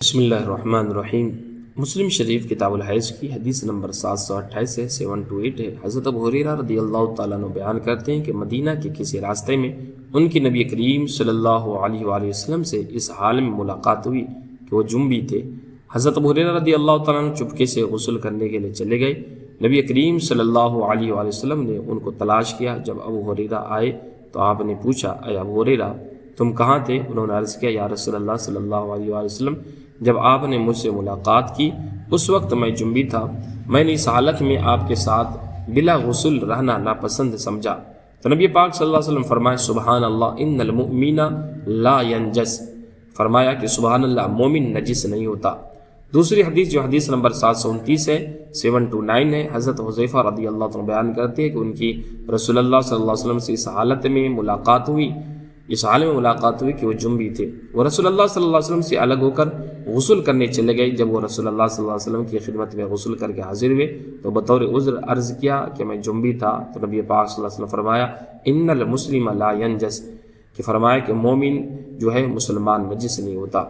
بسم اللہ الرحمن الرحیم۔ مسلم شریف کتاب الحیض کی حدیث نمبر 728 سے 728 ہے۔ حضرت ابو ہریرہ رضی اللہ تعالیٰ عنہ بیان کرتے ہیں کہ مدینہ کے کسی راستے میں ان کی نبی کریم صلی اللہ علیہ وآلہ وسلم سے اس حال میں ملاقات ہوئی کہ وہ جنبی تھے۔ حضرت ابو ہریرہ رضی اللہ تعالیٰ عنہ چپکے سے غسل کرنے کے لیے چلے گئے۔ نبی کریم صلی اللہ علیہ وآلہ وسلم نے ان کو تلاش کیا۔ جب ابو ہریرہ آئے تو آپ نے پوچھا، اے ابو ہریرہ تم کہاں تھے؟ انہوں نے عرض کیا، یا رسول اللہ صلی اللہ علیہ وآلہ وسلم جب آپ نے مجھ سے ملاقات کی اس وقت میں جنبی تھا، میں نے اس حالت میں آپ کے ساتھ بلا غسل رہنا ناپسند سمجھا۔ تو نبی پاک صلی اللہ علیہ وسلم فرمائے، سبحان اللہ ان المؤمن لا ینجس، فرمایا کہ سبحان اللہ مومن نجس نہیں ہوتا۔ دوسری حدیث جو حدیث نمبر 729 ہے 729 ہے، حضرت حذیفہ رضی اللہ عنہ بیان کرتے ہیں کہ ان کی رسول اللہ صلی اللہ علیہ وسلم سے اس حالت میں ملاقات ہوئی، اس حال میں ملاقات ہوئی کہ وہ جنبی تھے۔ وہ رسول اللہ صلی اللہ علیہ وسلم سے الگ ہو کر غسل کرنے چلے گئے۔ جب وہ رسول اللہ صلی اللہ علیہ وسلم کی خدمت میں غسل کر کے حاضر ہوئے تو بطور عذر عرض کیا کہ میں جنبی تھا، تو نبی پاک صلی اللہ علیہ وسلم فرمایا، ان المسلم لا ینجس، کہ فرمایا کہ مومن جو ہے مسلمان نجس نہیں ہوتا۔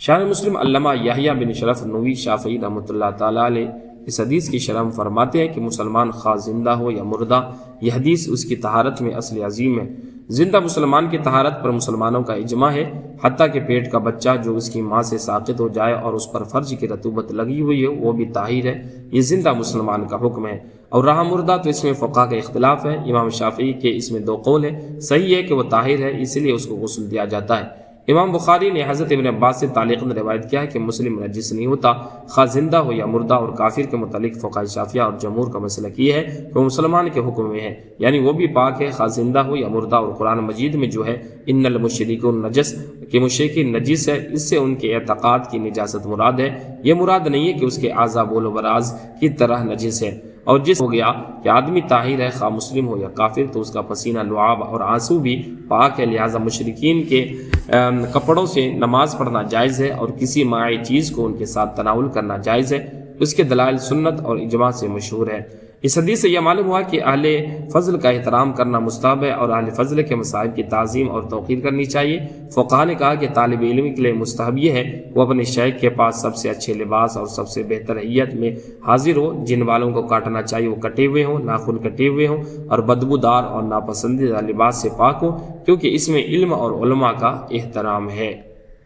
شان مسلم علامہ یحییٰ بن شرف نووی شافعی رحمۃ اللہ تعالیٰ علیہ اس حدیث کی شرح میں فرماتے ہیں کہ مسلمان خواہ زندہ ہو یا مردہ، یہ حدیث اس کی طہارت میں اصل عظیم ہے۔ زندہ مسلمان کی طہارت پر مسلمانوں کا اجماع ہے، حتیٰ کہ پیٹ کا بچہ جو اس کی ماں سے ساقط ہو جائے اور اس پر فرج کی رطوبت لگی ہوئی ہے وہ بھی طاہر ہے، یہ زندہ مسلمان کا حکم ہے۔ اور رہا مردہ تو اس میں فقہاء کا اختلاف ہے۔ امام شافعی کے اس میں دو قول ہے، صحیح ہے کہ وہ طاہر ہے، اس لیے اس کو غسل دیا جاتا ہے۔ امام بخاری نے حضرت ابن عباس سے تعلیقاً روایت کیا ہے کہ مسلم نجس نہیں ہوتا، خواہ زندہ ہو یا مردہ، اور کافر کے متعلق فقہاء شافعیہ اور جمہور کا مسلک یہ ہے کہ وہ مسلمان کے حکم میں ہے، یعنی وہ بھی پاک ہے خواہ زندہ ہو یا مردہ۔ اور قرآن مجید میں جو ہے ان المشرکون نجس، کہ مشرکین نجس ہے، اس سے ان کے اعتقاد کی نجاست مراد ہے، یہ مراد نہیں ہے کہ اس کے اعضاء بول و براز کی طرح نجس ہے۔ اور جس ہو گیا کہ آدمی طاہر ہے خواہ مسلم ہو یا کافر تو اس کا پسینہ، لعاب اور آنسو بھی پاک ہے، لہٰذا مشرکین کے کپڑوں سے نماز پڑھنا جائز ہے اور کسی مائع چیز کو ان کے ساتھ تناول کرنا جائز ہے۔ اس کے دلائل سنت اور اجماع سے مشہور ہے۔ اس حدیث سے یہ معلوم ہوا کہ اہل فضل کا احترام کرنا مستحب ہے اور اہل فضل کے مصائب کی تعظیم اور توقیر کرنی چاہیے۔ فقہاء نے کہا کہ طالب علم کے لیے مستحب یہ ہے وہ اپنے شیخ کے پاس سب سے اچھے لباس اور سب سے بہتر حیت میں حاضر ہو، جن والوں کو کاٹنا چاہیے وہ کٹے ہوئے ہوں، ناخن کٹے ہوئے ہوں، اور بدبودار اور ناپسندیدہ لباس سے پاک ہو، کیونکہ اس میں علم اور علماء کا احترام ہے۔